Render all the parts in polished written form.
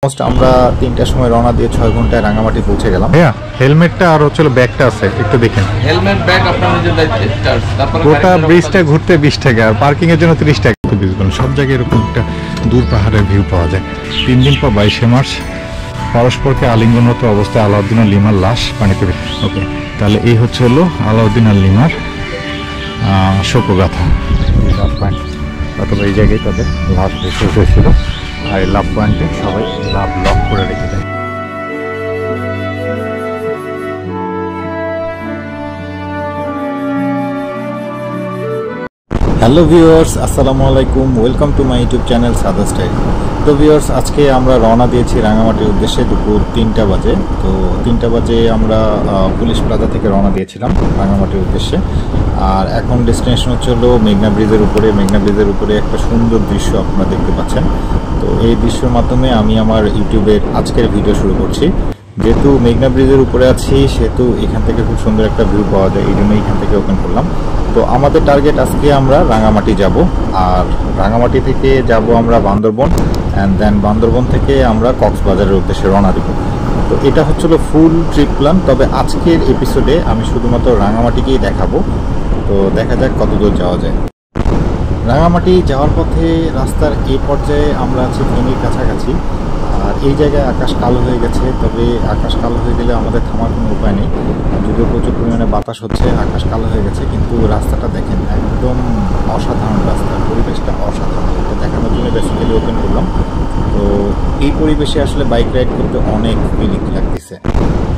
Almost আমরা ৩টার সময় রওনা দিয়ে ৬ ঘন্টায় রাঙামাটি পৌঁছে গেলাম। হ্যাঁ, হেলমেটটা আর হচ্ছে ব্যাগটা আছে, একটু দেখেন। হেলমেট ব্যাগ আপনার নিজের দায়িত্বে চার্জ। তারপরে গোটা ব্রিজটা ঘুরতে 20 টাকা, আর পার্কিং এর জন্য 30 টাকা। বুঝবেন, সব জায়গায় এরকম একটা দূর পাহাড়ের ভিউ পাওয়া যায়। 3 দিন পর 22শে মার্চ পরস্পরকে আলিঙ্গনরত অবস্থায় আলাউদ্দিন আর লিমার লাশ পানিতে। ওকে, তাহলে এই হচ্ছে হলো আলাউদ্দিন আর লিমার শোকগাথা। অথবা এই জায়গায় তাদের লাশ ভেসে হয়েছিল, আর এই লাভ পয়েন্টে সবাই লাভ লক করে রেখে দেয়। হ্যালো ভিউয়ার্স, আসসালামু আলাইকুম, welcome to my YouTube channel সাদা স্টাইল। তো ভিউয়ার্স, আজকে আমরা রওনা দিয়েছি রাঙামাটির উদ্দেশ্যে দুপুর 3টা বাজে। তো 3টা বাজে আমরা পুলিশ প্লাজা থেকে রওনা দিয়েছিলাম রাঙামাটির উদ্দেশ্যে। আর এখন ডেস্টিনেশন হচ্ছে হলো মেঘনা ব্রিজের উপরে। মেঘনা ব্রিজের উপরে একটা সুন্দর দৃশ্য আপনারা দেখতে পাচ্ছেন। তো এই দৃশ্যের মাধ্যমে আমি আমার ইউটিউবের আজকের ভিডিও শুরু করছি। যেহেতু মেঘনা ব্রিজের উপরে আছি, সেহেতু এখান থেকে খুব সুন্দর একটা ভিউ পাওয়া যায়, এই জন্য এখান থেকে ওপেন করলাম। তো আমাদের টার্গেট আজকে আমরা রাঙামাটি যাব, আর রাঙামাটি থেকে যাব আমরা বান্দরবন, অ্যান্ড দেন বান্দরবন থেকে আমরা কক্সবাজারের উদ্দেশ্যে রওনা দেব। তো এটা হচ্ছিল ফুল ট্রিপ প্ল্যান। তবে আজকের এপিসোডে আমি শুধুমাত্র রাঙামাটিকেই দেখাবো। তো দেখা যাক কতদূর যাওয়া যায়। রাঙামাটি যাওয়ার পথে রাস্তার এই পর্যায়ে আমরা আছি ফেনীর কাছাকাছি। আর এই জায়গায় আকাশ কালো হয়ে গেছে। তবে আকাশ কালো হয়ে গেলে আমাদের থামার কোনো উপায় নেই, যদিও প্রচুর পরিমাণে বাতাস হচ্ছে। আকাশ কালো হয়ে গেছে, কিন্তু রাস্তাটা দেখেন, একদম অসাধারণ রাস্তা, পরিবেশটা অসাধারণ। এটা দেখানোর জন্য বেসিক্যালি ওপেন করলাম। তো এই পরিবেশে আসলে বাইক রাইড করতে অনেক ফিলিং লাগতেছে।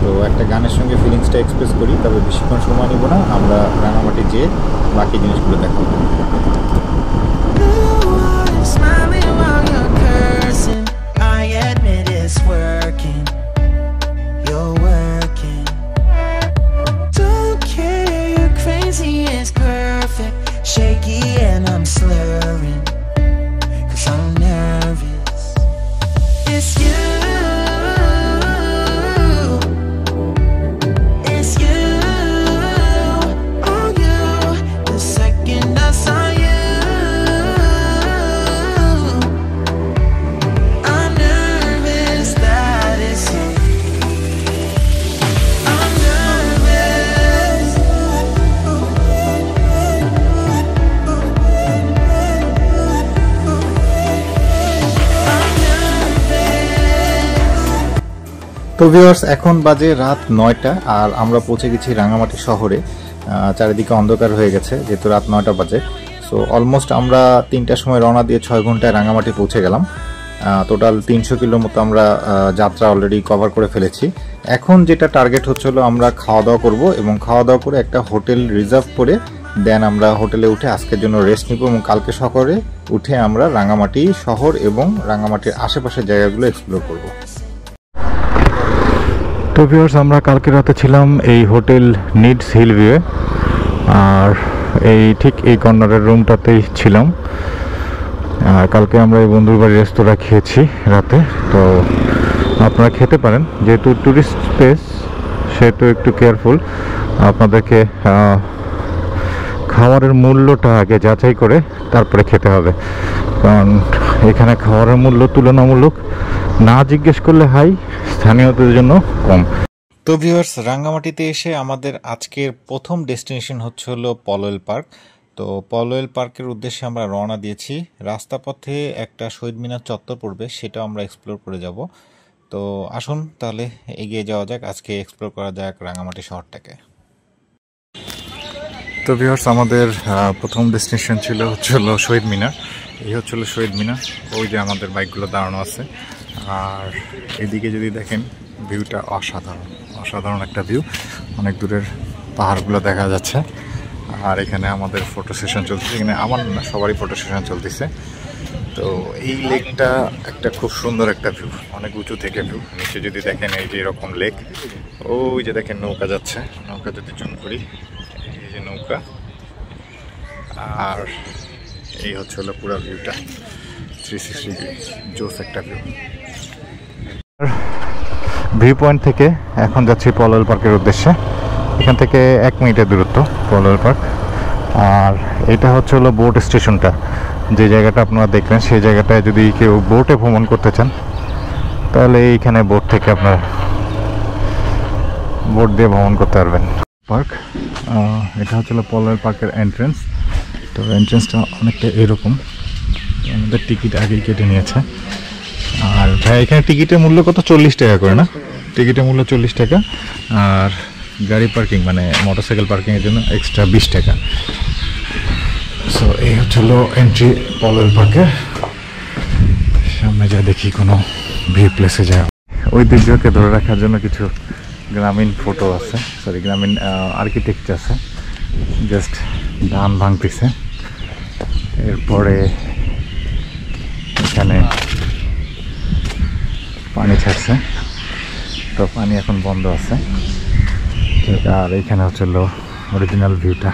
তো একটা গানের সঙ্গে ফিলিংসটা এক্সপ্রেস করি, তবে বেশিক্ষণ সময় নিব না, আমরা রাঙামাটি যেয়ে বাকি জিনিসগুলো দেখাবো। Working, you're working. Don't care, you're crazy, it's perfect. Shaky and I'm slurring, 'cause I'm nervous. It's you, it's you, oh you. The second I saw you, তো ভিউয়ার্স, এখন বাজে রাত 9টা, আর আমরা পৌঁছে গেছি রাঙামাটি শহরে। চারিদিকে অন্ধকার হয়ে গেছে যেহেতু রাত 9টা বাজে। সো অলমোস্ট আমরা 3টার সময় রওনা দিয়ে 6 ঘন্টায় রাঙামাটি পৌঁছে গেলাম। টোটাল 300 কিলোর মতো আমরা যাত্রা অলরেডি কভার করে ফেলেছি। এখন যেটা টার্গেট হচ্ছে হলো আমরা খাওয়া দাওয়া করব, এবং খাওয়া দাওয়া করে একটা হোটেল রিজার্ভ করে দেন আমরা হোটেলে উঠে আজকের জন্য রেস্ট নিব, এবং কালকে সকালে উঠে আমরা রাঙামাটি শহর এবং রাঙামাটির আশেপাশের জায়গাগুলো এক্সপ্লোর করব। তো ভিউয়ার্স, আমরা কালকে রাতে ছিলাম এই হোটেল নিডস হিল ভিউয়ে, আর এই ঠিক এই কর্নারের রুমটাতেই ছিলাম। কালকে আমরা এই বন্ধুর বাড়ির রেস্তোরাঁ খেয়েছি রাতে। তো আপনারা খেতে পারেন, যেহেতু ট্যুরিস্ট প্লেস সেহেতু একটু কেয়ারফুল। আপনাদেরকে খাবারের মূল্যটা আগে যাচাই করে তারপরে খেতে হবে, কারণ এখানে খাবারের মূল্য তুলনামূলক না জিজ্ঞেস করলে হাই, স্থানীয়দের জন্য কম। তো ভিউয়ার্স, রাঙ্গামাটিতে এসে আমাদের আজকের প্রথম ডেস্টিনেশন হচ্ছে হলো পলওয়েল পার্ক। তো পলওয়েল পার্কের উদ্দেশ্যে আমরা রওনা দিয়েছি। রাস্তা পথে একটা শহীদ মিনার চত্বর পড়বে, সেটাও আমরা এক্সপ্লোর করে যাব। তো আসুন তাহলে এগিয়ে যাওয়া যাক, আজকে এক্সপ্লোর করা যাক রাঙ্গামাটি শহরটাকে। তো ভিউয়ার্স, আমাদের প্রথম ডেস্টিনেশন ছিল হচ্ছে হলো শহীদ মিনার। এই হচ্ছে হলো শহীদ মিনার, ওই যে আমাদের বাইকগুলো দাঁড়ানো আছে। আর এদিকে যদি দেখেন, ভিউটা অসাধারণ, অসাধারণ একটা ভিউ। অনেক দূরের পাহাড়গুলো দেখা যাচ্ছে। আর এখানে আমাদের ফটো সেশন চলতেছে, এখানে আমার না সবারই ফটো সেশন চলতেছে। তো এই লেকটা একটা খুব সুন্দর একটা ভিউ, অনেক উঁচু থেকে ভিউ। নিচে যদি দেখেন, এই যে এরকম লেক, ওই যে দেখেন নৌকা যাচ্ছে, নৌকা যদি জুম করি, এই যে নৌকা। আর এই হচ্ছে হলো পুরো ভিউটা, 360 ডিগ্রি জোস একটা ভিউ। ভিউ পয়েন্ট থেকে এখন যাচ্ছি পলওয়েল পার্কের উদ্দেশ্যে। এখান থেকে 1 মিনিটের দূরত্ব পলওয়েল পার্ক। আর এটা হচ্ছে হলো বোট স্টেশনটা, যে জায়গাটা আপনারা দেখলেন, সেই জায়গাটায় যদি কেউ বোটে ভ্রমণ করতে চান তাহলে এইখানে বোট থেকে আপনার বোট দিয়ে ভ্রমণ করতে পারবেন। পার্ক, এটা হচ্ছে পলয়েল পার্কের এন্ট্রেন্স। তো এন্ট্রেন্সটা অনেকটা এরকম, আমাদের টিকিট আগেই কেটে নিয়েছে। আর ভাই এখানে টিকিটের মূল্য কত? 40 টাকা করে না? টিকিটের মূল্য 40 টাকা, আর গাড়ি পার্কিং মানে মোটরসাইকেল পার্কিংয়ের জন্য এক্সট্রা 20 টাকা। সো এই হচ্ছিল এন্ট্রি পলয়েল পার্কে। সামনে যা দেখি কোনো ভিউ প্লেসে যায়। ঐতিহ্যকে ধরে রাখার জন্য কিছু গ্রামীণ ফটো আছে, সরি গ্রামীণ আর্কিটেকচার আছে, জাস্ট ধান ভাঙতেছে। এরপরে এখানে পানি ছাড়ছে, তো পানি এখন বন্ধ আছে। আর এইখানে হচ্ছিল অরিজিনাল ভিউটা।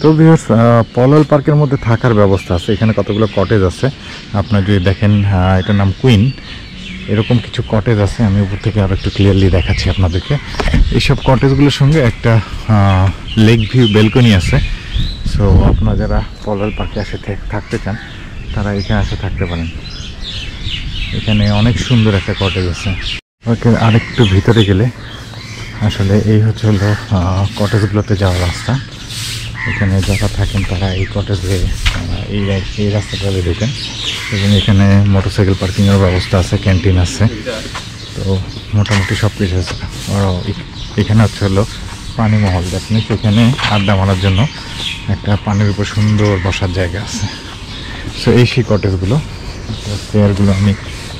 তো ভিউয়ার্স, পলয়েল পার্কের মধ্যে থাকার ব্যবস্থা আছে, এখানে কতগুলো কটেজ আছে। আপনার যদি দেখেন, এটার নাম কুইন, এরকম কিছু কটেজ আছে। আমি উপর থেকে আরও একটু ক্লিয়ারলি দেখাচ্ছি আপনাদেরকে। এইসব কটেজগুলোর সঙ্গে একটা লেক ভিউ ব্যালকনি আছে। সো আপনারা যারা পলয়েল পার্কে এসে থাকতে চান তারা এখানে এসে থাকতে পারেন। এখানে অনেক সুন্দর একটা কটেজ আছে। ওকে, আরেকটু ভিতরে গেলে আসলে এই হচ্ছে হলো কটেজগুলোতে যাওয়ার রাস্তা। এখানে যারা থাকেন তারা এই কটেজে এই রাস্তাটা ঢুকেন, এবং এখানে মোটরসাইকেল পার্কিংয়ের ব্যবস্থা আছে, ক্যান্টিন আছে, তো মোটামুটি সব কিছু আছে। এখানে হচ্ছে হলো পানি মহল, দেখেন সেখানে আড্ডা মারার জন্য একটা পানির উপর সুন্দর বসার জায়গা আছে। সো এই সেই কটেজগুলো, চেয়ারগুলো আমি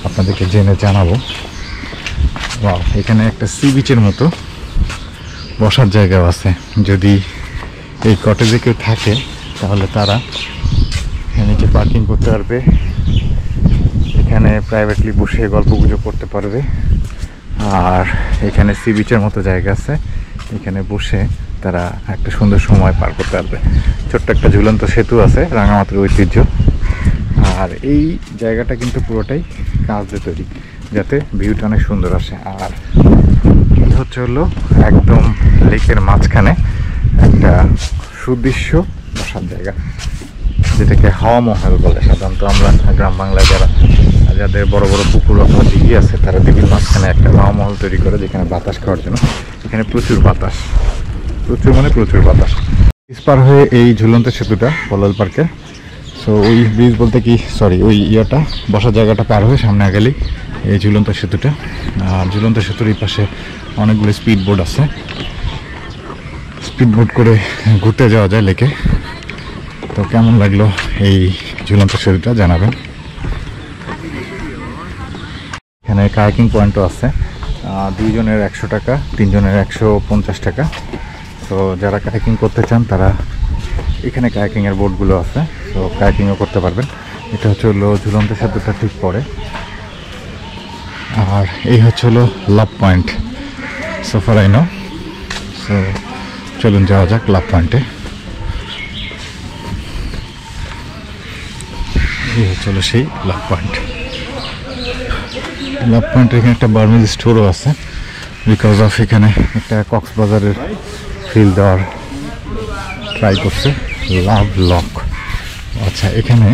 আপনাদেরকে জেনে জানাবো। এখানে একটা সি বিচের মতো বসার জায়গাও আছে। যদি এই কটেজে কেউ থাকে তাহলে তারা নিচে পার্কিং করতে পারবে, এখানে প্রাইভেটলি বসে গল্পগুজব করতে পারবে। আর এখানে সি বিচের মতো জায়গা আছে, এখানে বসে তারা একটা সুন্দর সময় পার করতে পারবে। ছোট্ট একটা ঝুলন্ত সেতু আছে, রাঙামাটির ঐতিহ্য। আর এই জায়গাটা কিন্তু পুরোটাই কাঁচ দিয়ে তৈরি, যাতে ভিউটা অনেক সুন্দর আসে। আর এই হচ্ছে হলো একদম লেকের মাঝখানে একটা সুদৃশ্য বসার জায়গা, যেটাকে হাওয়া মহল বলে। সাধারণত আমরা গ্রাম বাংলায় যাদের বড় বড় পুকুর অথবা দিঘি আছে, তারা দিঘির মাঝখানে একটা হাওয়া মহল তৈরি করে, যেখানে বাতাস খাওয়ার জন্য। এখানে প্রচুর বাতাস, প্রচুর বাতাস। পার হয়ে এই ঝুলন্ত সেতুটা পলয়েল পার্কে। সো ওই ব্রিজ বলতে কি, সরি ওই বসার জায়গাটা পার হয়ে সামনে গেলেই এই ঝুলন্ত সেতুটা। আর ঝুলন্ত সেতুর এই পাশে অনেকগুলো স্পিড বোট আছে, স্পিড বোট করে ঘুরতে যাওয়া যায় লেকে। তো কেমন লাগলো এই ঝুলন্ত সেতুটা জানাবেন। এখানে কায়াকিং পয়েন্টও আছে, 2 জনের 100 টাকা, 3 জনের 150 টাকা। তো যারা কায়াকিং করতে চান তারা এখানে কায়াকিংয়ের বোটগুলো আছে, তো কায়াকিংও করতে পারবেন। এটা হচ্ছে হলো ঝুলন্ত সেতুটা ঠিক পরে। আর এই হচ্ছে হলো লাভ পয়েন্ট সফারাইনো। সো চলুন যাওয়া যাক লাভ পয়েন্টে। এই হচ্ছে হলো সেই লাভ পয়েন্ট। লাভ পয়েন্টের এখানে একটা বার্মিজ স্টোরও আছে, বিকজ অফ এখানে একটা কক্সবাজারের ফিল দেওয়ার ট্রাই করছে, লাভ লক। আচ্ছা, এখানে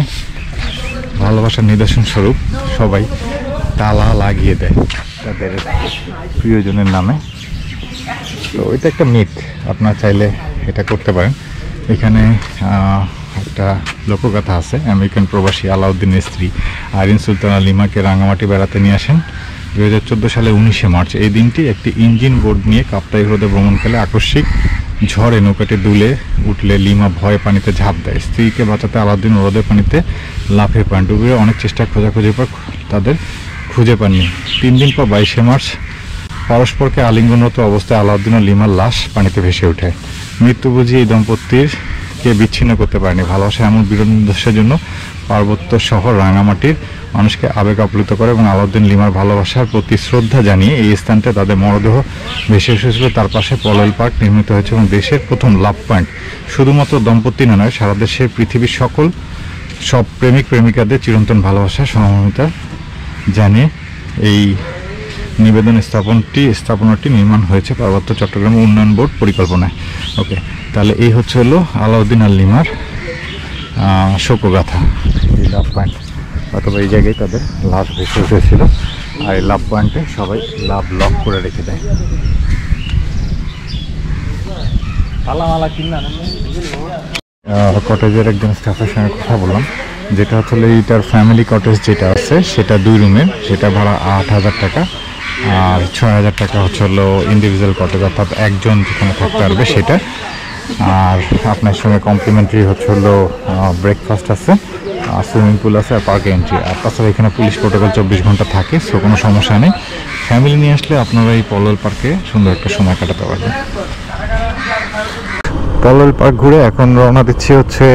ভালোবাসার নিদর্শন স্বরূপ সবাই তালা লাগিয়ে দেয় তাদের প্রিয়জনের নামে। তো এটা একটা মিথ, আপনারা চাইলে এটা করতে পারেন। এখানে একটা লোকগাথা আছে, আমেরিকান প্রবাসী আলাউদ্দিনের স্ত্রী আইরিন সুলতানা লিমাকে রাঙামাটি বেড়াতে নিয়ে আসেন 2014 সালে 19শে মার্চ। এই দিনটি একটি ইঞ্জিন বোট নিয়ে কাপ্তাই হ্রদে ভ্রমণকালে আকস্মিক ঝড়ে নৌকাটি দুলে উঠলে লিমা ভয়ে পানিতে ঝাঁপ দেয়। স্ত্রীকে বাঁচাতে আলাউদ্দিন হ্রদের পানিতে লাফে পান। ডুবে অনেক চেষ্টা খোঁজাখুঁজির পর তাদের খুঁজে পাননি। 3 দিন পর 22শে মার্চ পরস্পরকে আলিঙ্গনরত অবস্থায় আলাউদ্দিন ও লিমার লাশ পানিতে ভেসে ওঠে। মৃত্যু বুঝি এই দম্পতিকে বিচ্ছিন্ন করতে পারেনি। ভালোবাসা এমন বিরল নিদর্শের জন্য পার্বত্য শহর রাঙামাটির মানুষকে আবেগ আপ্লুত করে, এবং আলাউদ্দিন লিমার ভালোবাসার প্রতি শ্রদ্ধা জানিয়ে এই স্থানটা তাদের মরদেহ ভেসে এসেছিল। তার পাশে পলয়েল পার্ক নির্মিত হয়েছে, এবং দেশের প্রথম লাভ পয়েন্ট শুধুমাত্র দম্পতি নয়, সারা দেশের পৃথিবীর সব প্রেমিক প্রেমিকাদের চিরন্তন ভালোবাসা সহমর্মিতা জানিয়ে এই নিবেদন স্থাপনাটি নির্মাণ হয়েছে পার্বত্য চট্টগ্রাম উন্নয়ন বোর্ড পরিকল্পনায়। ওকে, তাহলে এই হচ্ছে হলো আলাউদ্দিন আর লিমার শোকগাথা, এই লাভ পয়েন্ট। অথবা এই জায়গায় তাদের লাশ ভেসে উঠেছিল। আর এই লাভ পয়েন্টে সবাই লাভ লক করে রেখে দেয়। কটেজের একজন স্টাফের সঙ্গে কথা বললাম, যেটা হচ্ছে এইটার ফ্যামিলি কটেজ যেটা আছে সেটা 2 রুমের, সেটা ভাড়া 8,000 টাকা। আর 6,000 টাকা হচ্ছে হলো ইন্ডিভিজুয়াল কটেজ, অর্থাৎ একজন যেখানে থাকতে পারবে সেটা। আর আপনার সঙ্গে কমপ্লিমেন্টারি হচ্ছে হলো ব্রেকফাস্ট আছে, আর সুইমিং পুল আছে, আর পার্ক এন্ট্রি। আর তাছাড়া এখানে পুলিশ প্রোটোকল 24 ঘন্টা থাকে, সো কোনো সমস্যা নেই। ফ্যামিলি নিয়ে আসলে আপনারা এই পলল পার্কে সুন্দর একটা সময় কাটাতে পারবেন। পলল পার্ক ঘুরে এখন রওনা দিচ্ছি হচ্ছে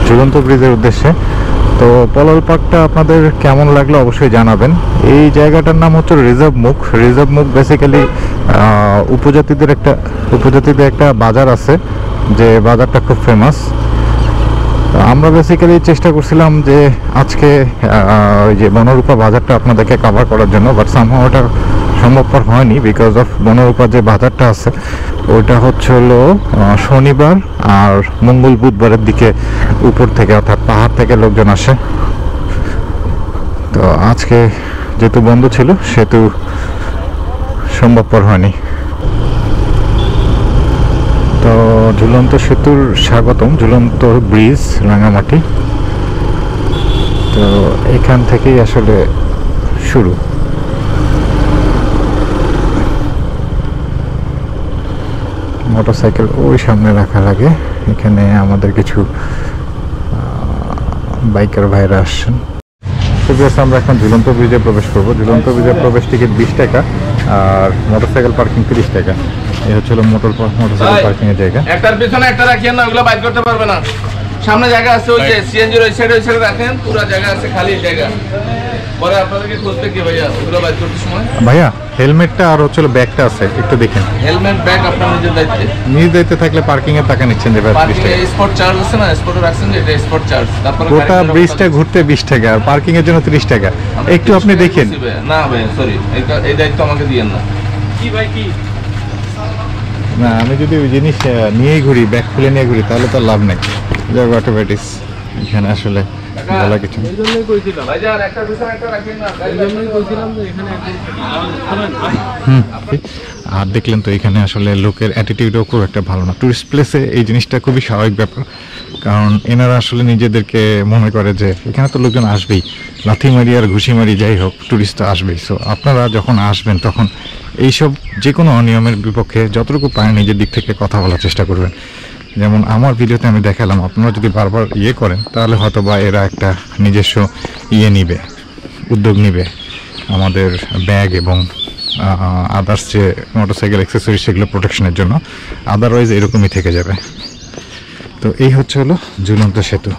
ঝুলন্ত ব্রিজের উদ্দেশ্যে। তো পলল পার্কটা আপনাদের কেমন লাগলো অবশ্যই জানাবেন। এই জায়গাটার নাম হচ্ছে রিজার্ভ মুখ। রিজার্ভ মুখ বেসিক্যালি উপজাতিদের একটা বাজার আছে, যে বাজারটা খুব ফেমাস। তো আমরা বেসিক্যালি চেষ্টা করছিলাম যে আজকে ওই যে বনরূপা বাজারটা আপনাদেরকে কভার করার জন্য, বাট সামহাও ওটা সম্ভবপর হয়নি বিকজ অফ বনরূপা যে বাজারটা আছে ওইটা হচ্ছে হলো শনিবার আর মঙ্গল বুধবারের দিকে উপর থেকে, অর্থাৎ পাহাড় থেকে লোকজন আসে। তো আজকে যেহেতু বন্ধ ছিল সেহেতু সম্ভবপর হয়নি। তো ঝুলন্ত সেতুর স্বাগতম, ঝুলন্ত ব্রিজ রাঙামাটি। তো এখান থেকেই আসলে শুরু। মোটরসাইকেল ওই সামনে রাখা লাগে। এখানে আমাদের কিছু বাইকার ভাইরা আসছেন। আমরা এখন ঝুলন্ত ব্রিজে প্রবেশ করবো। ঝুলন্ত ব্রিজের প্রবেশ টিকিট 20 টাকা আর মোটরসাইকেল পার্কিং 30 টাকা। এই হচ্ছে মোটরসাইকেল পার্কিং এর জায়গা। একটার পিছনে একটা রাখিয়েন না, ওগুলো বাইর করতে পারবে না। সামনে জায়গা আছে, ওই যে সিএনজির ওই সাইডে রাখেন, পুরো জায়গা আছে, খালি জায়গা। পরে আপনাদেরকে খুঁজতে কি ভাইয়া ওগুলো বাইর করতে সময়? ভাইয়া হেলমেটটা আর হচ্ছে ব্যাগটা আছে, একটু দেখেন। হেলমেট ব্যাগ আপনার নিজের দায়িত্বে। নিজ দায়িত্বে থাকলে পার্কিং এর টাকা নিচ্ছেন যে 30 টাকা। স্পট চার্জ আছে না, স্পটে রাখছেন যে এটা স্পট চার্জ। তারপর গোটা ব্রিজটা ঘুরতে 20 টাকা আর পার্কিং এর জন্য 30 টাকা। একটু আপনি দেখেন। না ভাই সরি, এই দায়িত্ব আমাকে দিয়েন না। কি ভাই কি না, আমি যদি ওই জিনিস নিয়েই ঘুরি, ব্যাগ খুলে নিয়ে ঘুরি, তাহলে তো লাভ নেই। অটোমেটিক্স এখানে আসলে বলা কিছু। আর দেখলেন তো এখানে আসলে লোকের অ্যাটিটিউডও খুব একটা ভালো না। টুরিস্ট প্লেসে এই জিনিসটা খুবই স্বাভাবিক ব্যাপার, কারণ এনারা আসলে নিজেদেরকে মনে করে যে এখানে তো লোকজন আসবেই, লাথি মারি আর ঘুষি মারি যাই হোক, টুরিস্ট তো আসবেই। সো আপনারা যখন আসবেন তখন এইসব যে কোনো অনিয়মের বিপক্ষে যতটুকু পারেন নিজের দিক থেকে কথা বলার চেষ্টা করবেন। যেমন আমার ভিডিওতে আমি দেখালাম, আপনারা যদি বারবার করেন তাহলে হয়তো বা এরা একটা নিজস্ব নিবে, উদ্যোগ নিবে আমাদের ব্যাগ এবং আদার্স যে মোটরসাইকেল অ্যাক্সেসরিজ সেগুলো প্রোটেকশনের জন্য। আদারওয়াইজ এরকমই থেকে যাবে। তো এই হচ্ছে হলো ঝুলন্ত সেতু।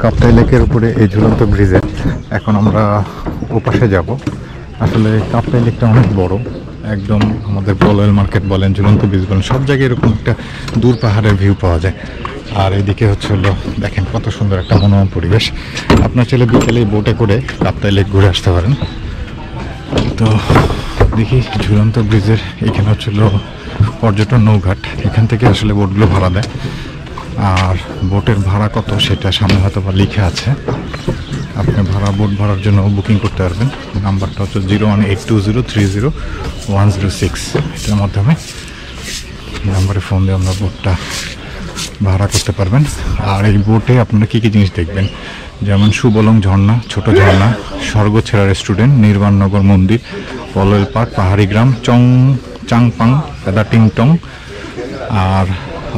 কাপ্তাই লেকের উপরে এই ঝুলন্ত ব্রিজে এখন আমরা ওপাশে যাব। আসলে কাপ্তাই লেকটা অনেক বড়, একদম আমাদের পলল মার্কেট বলেন, ঝুলন্ত ব্রিজ বলেন, সব জায়গায় এরকম একটা দূর পাহাড়ের ভিউ পাওয়া যায়। আর এদিকে হচ্ছে হলো দেখেন কত সুন্দর একটা মনোরম পরিবেশ। আপনার ছেলে বিকেলে বোটে করে কাপ্তাই লেক ঘুরে আসতে পারেন। তো দেখি ঝুলন্ত ব্রিজের এখানে হচ্ছে হলো পর্যটন নৌঘাট, এখান থেকে আসলে বোটগুলো ভাড়া দেয়। আর বোটের ভাড়া কত সেটা সামনে হয়তো বা লিখে আছে, আপনি বোট ভাড়ার জন্য বুকিং করতে পারবেন। নাম্বারটা হচ্ছে 01820300106। এটার মাধ্যমে নাম্বারে ফোন দিয়ে আমরা বোটটা ভাড়া করতে পারবেন। আর এই বোটে আপনারা কী কী জিনিস দেখবেন, যেমন সুবলং ঝর্ণা, ছোট ঝর্ণা, স্বর্গছেড়া রেস্টুরেন্ট, নির্বাণনগর মন্দির, পলল পার্ক, পাহাড়ি গ্রাম, চাংপাং, টিংটং আর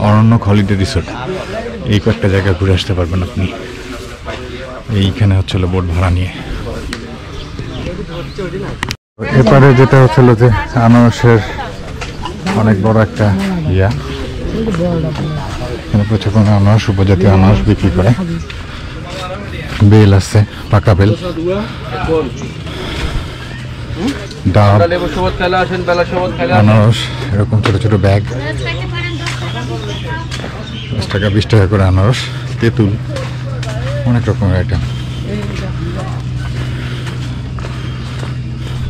অরণ্যক হলিডে রিসোর্ট। এই কয়েকটা জায়গা ঘুরে আসতে পারবেন আপনি এইখানে হচ্ছিল বোট ভাড়া নিয়ে। এপারে যেটা হচ্ছিল যে আনারসের অনেক বড় একটা এখানে প্রচুর আনারস, উপজাতীয় আনারস বিক্রি করে। বেল আছে, পাকা বেল, ডাব, আনারস, এরকম ছোট ছোট ব্যাগ, 10 টাকা 20 টাকা করে আনারস, তেঁতুল, অনেক রকমের আইটেম,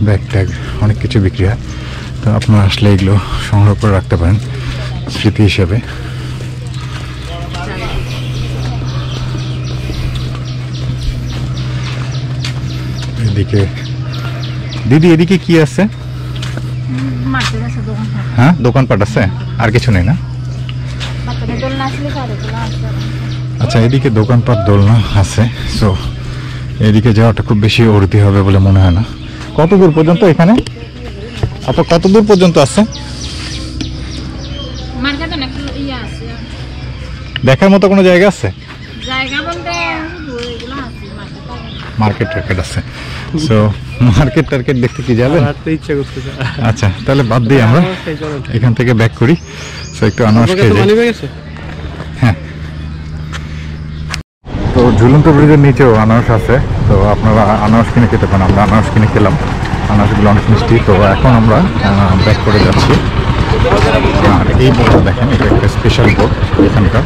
ব্যাগ ট্যাগ, অনেক কিছু বিক্রি হয়। তো আপনারা আসলে এগুলো সংগ্রহ করে রাখতে পারেন স্মৃতি হিসেবে। এদিকে দিদি এদিকে কি আছে? মাছের আছে দোকান। হ্যাঁ দোকানপাট আছে, আর কিছু নেই না? বাচ্চাদের দোলনা আসলে কারোগুলো আছে। আচ্ছা এদিকে দোকানপাট দোলনা আছে, সো এদিকে যাওয়াটা খুব বেশি অর্থী হবে বলে মনে হয় না। কত দূর পর্যন্ত এখানে? আপনার কত দূর পর্যন্ত আছে? মার্কেটে অনেক ইয়ে আছে, দেখার মতো কোনো জায়গা আছে? জায়গা বলতে এগুলো আছে মার্কেট টার্কেট আছে, সো মার্কেট টার্কেট দেখতে কি যাবেন? ইচ্ছা করতেছে। আচ্ছা তাহলে বাদ দিই আমরা এখান থেকে ব্যাক করি। সো একটু আনারস খেয়ে যাই। হ্যাঁ, তো ঝুলন্ত ব্রিজের নিচেও আনারস আছে, তো আপনারা আনারস কিনে খেতে পারেন। আমরা আনারস কিনে খেলাম, আনারসগুলো অনেক মিষ্টি। তো এখন আমরা ব্যাক করে যাচ্ছি। আর এই বোটটা দেখেন, এটা একটা স্পেশাল বোট এখানকার,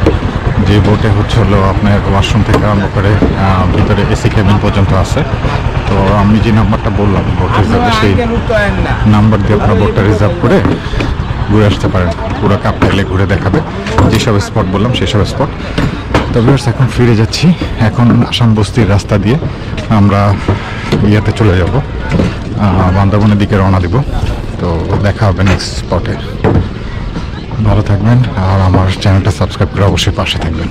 যে বোটে হলো আপনার ওয়াশরুম থেকে আরম্ভ করে ভিতরে এসি কেবিন পর্যন্ত আছে। তো আমি যে নাম্বারটা বললাম বোট রিজার্ভে, সেই নাম্বার দিয়ে আপনার বোটটা রিজার্ভ করে ঘুরে আসতে পারেন। পুরো কাপ্তাইলে ঘুরে দেখাবে, যেসব স্পট বললাম সেসব স্পট। তো ভিউয়ার্স এখন ফিরে যাচ্ছি। এখন আসাম বস্তির রাস্তা দিয়ে আমরা ইয়েতে চলে যাব, বান্দরবনের দিকে রওনা দিব। তো দেখা হবে নেক্সট স্পটে। ভালো থাকবেন আর আমার চ্যানেলটা সাবস্ক্রাইব করে অবশ্যই পাশে থাকবেন।